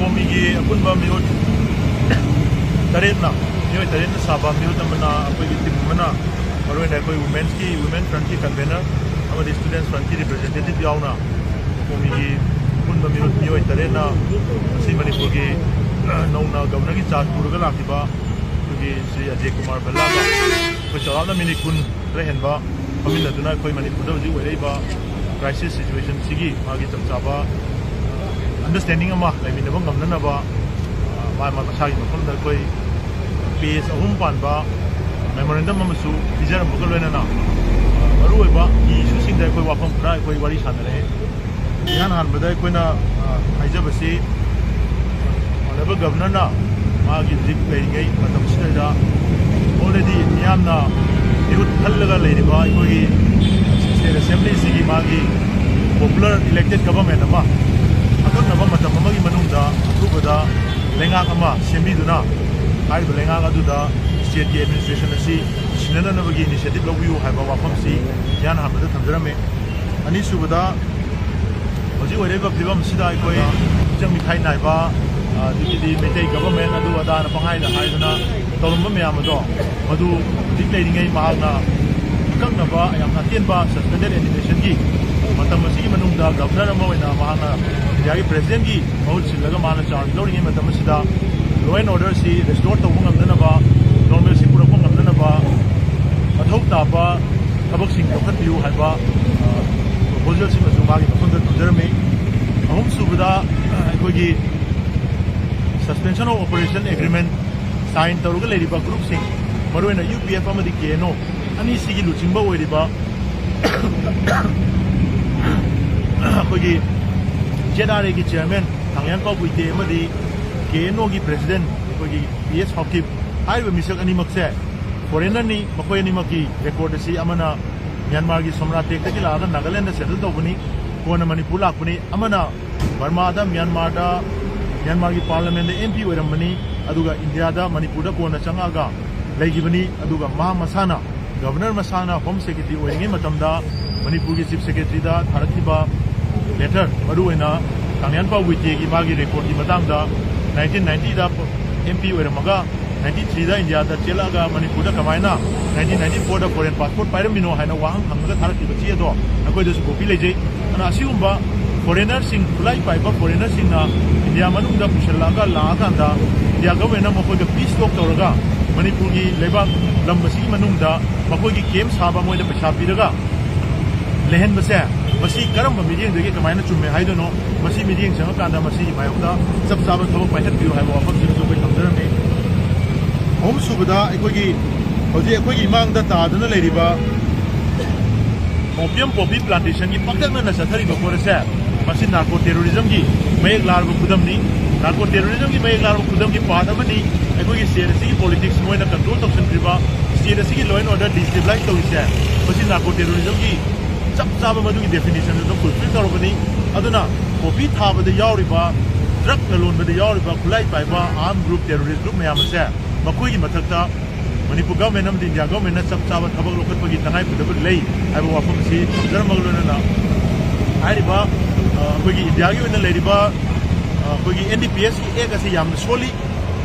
ꯅꯣꯡꯃꯒꯤ ꯑꯄꯨꯟꯕ ꯃꯤꯑꯣꯏ ꯇꯔꯦꯠꯅ ꯁꯥꯕ ꯃꯤꯑꯣꯏ ꯑꯃꯅ ꯑꯩꯈꯣꯏꯒꯤ ꯇꯤꯝ ꯑꯃꯅ ꯃꯔꯨꯑꯣꯏꯅ ꯑꯩꯈꯣꯏ ꯋꯨꯃꯦꯟ ꯐ꯭ꯔꯟꯠꯀꯤ ꯀꯟꯚꯦꯅꯔ ꯑꯃꯗꯤ ꯁ꯭ꯇꯨꯗꯦꯟꯠꯁ ꯐ꯭ꯔꯟꯠꯀꯤ ꯔꯤꯄ꯭ꯔꯖꯦꯟꯇꯦꯇꯤꯚ ꯌꯥꯎꯅ ꯅꯣꯡꯃꯒꯤ ꯑꯄꯨꯟꯕ ꯃꯤꯑꯣꯏ ꯇꯔꯦꯠꯅ ꯉꯁꯤ ꯃꯅꯤꯄꯨꯔꯒꯤ ꯅꯧꯅ ꯒꯕꯔꯅꯔꯒꯤ ꯆꯥꯔꯖ ꯄꯨꯔꯒ ꯂꯥꯛꯈꯤꯕ ꯑꯩꯈꯣꯏꯒꯤ ꯁ꯭ꯔꯤ ꯑꯖꯦ ꯀꯨꯃꯥꯔ ꯚꯜꯂꯥꯒ ꯑꯩꯈꯣꯏ ꯆꯥꯎꯔꯥꯛꯅ ꯃꯤꯅꯤꯠ 10 ꯈꯔ ꯍꯦꯟꯕ ꯐꯝꯃꯤꯟꯅꯗꯨꯅ ꯑꯩꯈꯣꯏ ꯃꯅꯤꯄꯨꯔꯗ ꯍꯧꯖꯤꯛ ꯑꯣꯏꯔꯛꯏꯕ ꯀ꯭ꯔꯥꯏꯁꯤꯁ ꯁꯤꯆꯨꯋꯦꯁꯟꯁꯤꯒꯤ ꯃꯥꯒꯤ ꯆꯞ ꯆꯥꯕ ꯑꯟꯗꯔꯁꯇꯦꯟꯗꯤꯡ ꯑꯃ ꯂꯩꯃꯤꯟꯅꯕ ꯉꯝꯅꯅꯕ ꯃꯁꯥꯒꯤ ꯃꯐꯝꯗ ꯑꯩꯈꯣꯏ ꯄꯦꯖ 3 ꯄꯥꯟꯕ ꯃꯦꯃꯣꯔꯦꯟꯗꯝ ꯑꯃꯁꯨ ꯄꯤꯖꯔꯝꯕꯒ ꯂꯣꯏꯅꯅ ꯃꯔꯨꯑꯣꯏꯕ ꯏꯁꯨꯁꯤꯡꯗ ꯑꯩꯈꯣꯏ ꯋꯥꯐꯝ ꯈꯔ ꯑꯩꯈꯣꯏ ꯋꯥꯔꯤ ꯁꯥꯟꯅꯔꯦ ꯏꯍꯥꯟ ꯍꯥꯟꯕꯗ ꯑꯩꯈꯣꯏꯅ ꯍꯥꯏꯖꯕꯁꯤ ꯑꯣꯅꯔꯦꯕꯜ ꯒꯕꯔꯅꯔꯅ मागी हजिक लेरिङै मतमसिदा ऑलरेडी मियामना इहुत खल्लगा लेरिबा अखोगी स्टेट असेंबली सिगी मागी पॉपुलर इलेक्टेड गवर्नमेंट अमा अकनबा मतम अमगी मनुंगदा अथुबदा लेंगाक अमा सेंबिदुना हाइब लेंगाक अदुदा स्टेट की एडमिनिस्ट्रेशन असि सिनननबगी इनिशिएटिव लौबियु हाइबा वाफमसि यान हामदा थमजरमे अनि सुबदा हजि ओरेबा फिबम सिदा अखोई जंग मिथाइ नाइबा दी मेटे गवर्नमेंट अदु अदान पंगाई दा हाइदना तौरम मैम दो मधु हजिक लेरिङै महागना अकंगनबा यामना तेनबा सस्पेंडेड एनिमेशन की मतम असिगी मनुंगदा गवर्नर अमा ओइना महागना इंडिया की प्रेसिडेंट की बहुत सिलगा माना चार्ज लौरिङै मतम सिदा लॉ एंड ऑर्डर सी रिस्टोर तौबा ngамदनबा नॉर्मल सी पुरक ngамदनबा मथौ ताबा थबकसिंग लौखत्बियु हाइबा प्रपोजल सिंग अदु मागी मफमदा थमजरमे अहम सुबदा अखोगी suspension of operation agreement sign तौरगा लेरिबा ग्रुप सिंग मरुएना यूपीएफ अमदि केनो अनि सिगी लुचिंबा ओइरिबा अखोगी जेडआरए की चेयरमैन थांगयान पाउगुइते अमदि केनो की प्रेसिडेंट अखोगी पीएस हॉकिप हाइबा मिसक अनिमक से फॉरेनर नि मखोय अनिमकी रिकॉर्ड असि अमना म्यांमार की सोमनाथ टेक की लागा नागालैंड सेटल तौबनी कोना मणिपुर लाकबनी अमना बर्मा दा म्यांमार की पार्लियामेंट एमपी ओइरमनी अदुगा इंडिया दा मणिपुर दा कोना चंगागा लेगिबनी अदुगा मा मसाना गवर्नर मसाना होम सेक्रेटरी ओइरिङै मतमदा मणिपुर की चीफ सेक्रेटरी दा थारखिबा लेटर मरुएना थांगयान पाउगुइते की मागी रिकॉर्ड की मतंगदा 1990 दा एमपी ओइरमगा 93 दा इंडिया दा चेलागा मणिपुर दा कमाइना 1994 दा फॉरेन पासपोर्ट पाइरमिनो हाइना वाहं हंगगा थारखिबा चेदो अखोइदसु कॉपी लेजै अना असिगुम्बा फॉरेनर सिंह खुलाई पाइबा फॉरेनर सिंहना इंडिया मनुंगदा पुशलागा लागांदा इंडिया गवर्नमेंट मखोइगा पीस टॉक तौरगा मणिपुर की लेबाक लम मसिगी मनुंगदा मखोइगी केम साबा मोइदा पैसा पिरगा लेहन बसे मसी करम मीडियम दगे कमाइना चुम्मे हाइदनो मसी मीडियम संगकांदा मसी मायोदा सब साबा थबक पाइथत बियो हाइबा वाफम सिंगसु बै थमजरमे होम सुबदा अखोइगी हौजे अखोइगी मांगदा तादना लेरिबा ओपियम पॉपी प्लांटेशन की पक्कना चथरिबा कोरसे मसी नार्को टेररिज्म की मयक लारबा खुदमनी नार्को टेररिज्म की मयक लारबा खुदम की पार्ट अमनी अखोइगी स्टेट असि पॉलिटिक्स मोइना कंट्रोल तौसनख्रिबा स्टेट असि लॉ एंड ऑर्डर डिस्टेबलाइज तौरिसे मसी नार्को टेररिज्म की चप चाबा मदुगी डेफिनेशन दो फुलफिल तौरबनी अदुना कॉपी थाबदा यावरिबा ड्रग ललोनबदा यावरिबा खुलाई पाइबा आर्म ग्रुप टेररिस्ट ग्रुप मयामसे मखोइगी मथक्ता मणिपुर गवर्नमेंट अमदि इंडिया गवर्नमेंट चप चाबा थबक लोखत्पगी तंगाई फुदब लई हाइबा वाफम सि जरमगलोनना हाइरिबा अखोइगी इंडिया की ओइना लेरिबा अखोइगी एनडीपीएस की एक असे याम सोली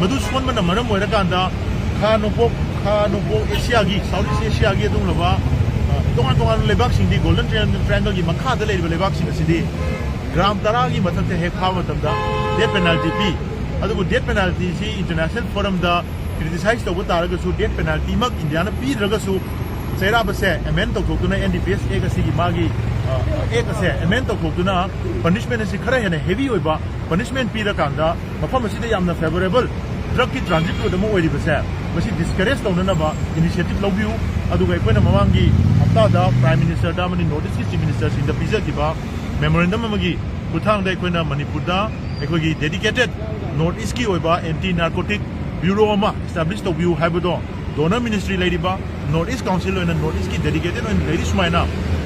मधु सोनबना मरम ओइरकांदा खा नोपो एशिया की साउथ ईस्ट एशिया की दुंगलबा तोंगान तोंगान लेबाक सिंगदी गोल्डन ट्रायंगल की मखादा लेरिबा लेबाक सिंग असिदी ग्राम 10 की मथक्ते हेक फाव मतमदा डेथ पेनल्टी पी अदुबु डेथ पेनल्टी सी इंटरनेशनल फोरम दा क्रिटिसाइज तौबा तारगसु डेथ पेनल्टी मक इंडिया ना पीद्रगसु चैराबसे एमेंड तौथोक्तुना एनडीपीएस एक असिगी मागी एक असे एमेंड तौथोक्तुना पनिशमेंट असि खरा हेना हेवी ओइबा पनिशमेंट पीरकांदा मफम असिदा यामना फेवरेबल ड्रग की ट्रांजिट रोड अमा ओइरिबसे मसि डिस्करेज तौननबा इनिशिएटिव लौबियु अदुगा अखोइना ममांगी हप्तादा प्राइम मिनिस्टर दा मनि north east chief minister Singh दा पिजकिबा मेमोरेंडम अमगी खुथांगदा अखोइना मणिपुरदा अखोइगी डेडिकेटेड नॉर्थ ईस्ट की ओइबा एंटी नार्कोटिक ब्यूरो अमा एस्टैब्लिश तौबियु हाइबदो डोनर मिनिस्ट्री लेरिबा नॉर्थ ईस्ट काउंसिल ओइना नॉर्थ ईस्ट की डेडिकेटेड ओइना लेरि सुमाइना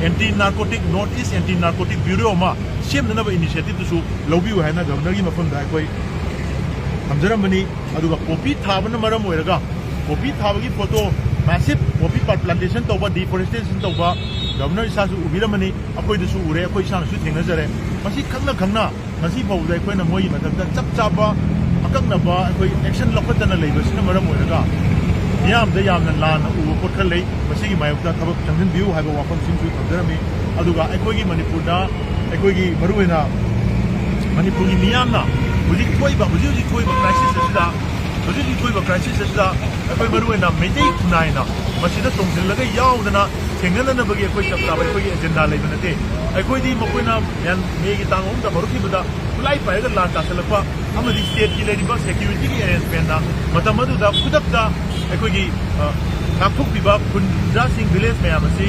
anti narcotic north east anti narcotic bureau अमा सेमननबा इनिशिएटिव तुसु लौबियु हाइना गवर्नर की मफमदा अखोइ थमजरमबनी अदुगा कॉपी थाबना मरम ओइरगा कॉपी थाबगी photo massive coffee plantation tauba deforestation tauba governor isasu ubiramani akoi dasu ure akoi isana su thengnajare masi khangna masi bawda akoina moi matakta chap chaba akaknaba akoi action lokhatana leibasina maram oiraga miyamda yamna lana uba pot khar lei masigi mayokta thabak tanghin biu haiba wafam sinsu thamjarami aduga akoigi manipurda akoigi maruena manipuri miyamna hujik thoiba crisis asida hujik thoiba crisis asida akoi maruena meitei kunaina masida tongsillaga yaudana thengnanabagi akoi chaptaba akoi agenda leibanate akoi di mokoina yan megi tangom da barukibada kulai paiga la tasalakwa amadi state ki lediba security ki arrangement na matamadu da kudakta akoi gi nakthok biba kunja sing village mayam asi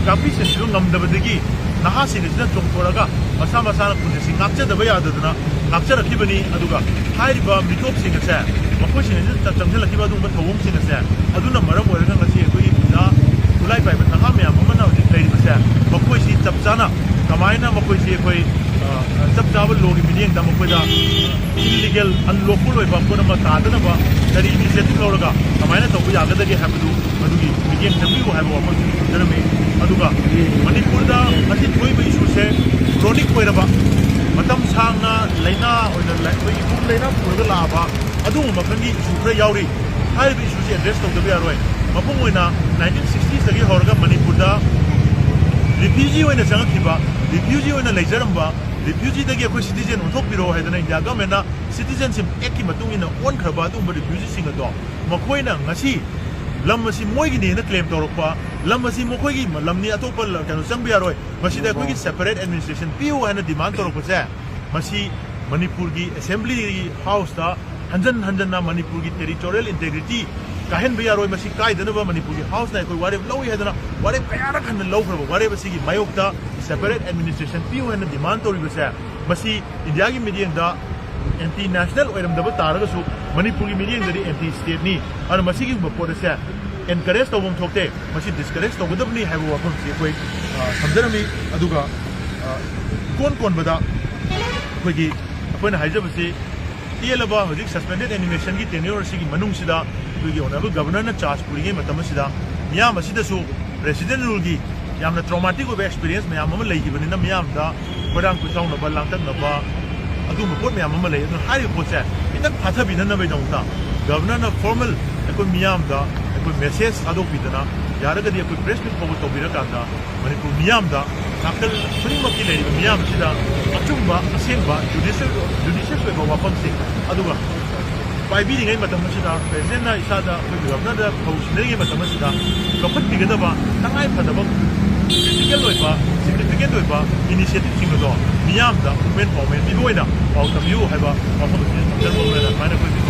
kapi sensu ngamdabadagi naha sinisna chongtoraga masa masana kunjasi ngakchadaba yadadana ngakcharakibani aduga hairiba mitop singase makoi sinisa changthalakiba adumba thawong singase aduna maram oiraga ngasi akoi na kulai pai naha mayam amana hojik leiribase makoi si chapchana kamaina makoi si akoi chap chaba logi midiyeng da makoi da illegal unlawful oiba purama tadanaba dari initiative lawraga kamaina tawbu yagadage habadu adugi midiyeng tambiu haiba wafam jarame aduga manipur da ati thoiba issue se chronic oiraba matam sangna laina oina lai ibum laina purga laba adu makhani issue khara yauri haiba issue se address tawdabe yaroi mapung oina 1960s dagi horga manipur da refugee oina changakhiba refugee oina leijaramba refugee dagi akoi citizen onthokpiro haidana india government na citizenship act ki matung ina on khraba adumba refugee sing ado makoina ngasi lam asi moigi ne na claim torokpa lam asi mokoigi lamni atopa kanu changbi yaroi masida akoi separate administration piu hana demand torokpa se masi manipur gi assembly house ta hanjan na manipur gi territorial integrity kahen bi yaroi masi kai dana ba manipur gi house na akoi ware lowi hadana ware kayara khan low khaba ware basi gi mayokta separate administration piu hana demand tori basa masi india gi medium da anti national oiram da taraga su manipur gi medium da anti state ni ar masi gi bapor se encourage tawum thokte masi discourage tawdabni haibu wafam si koi samjarami aduga kon bada koi gi apna haijabasi tielaba hojik suspended animation gi tenure si gi manung sida koi gi honorable governor na charge puri gi matam sida miyam asida su president rule gi yamna traumatic of experience miyam ama lei gi banina miyam da kodang kusaung na balang tak na ba adu report miyam ama lei adu hari report se inak phatha binan na bai dongta governor na formal ekoi miyam da ekoi message adok bidana yaraga di ekoi press meet pogo tobira kanda manipur miyam da nakal prima ki lei miyam sida achumba asenba judicial ko wapam se aduga pai bi ngai matam sida president na isada ko governor da phausinai matam sida lopat bigada ba tangai phadaba significant oiba initiative sing do miyam da movement bi boina pau tam yu haiba wapam se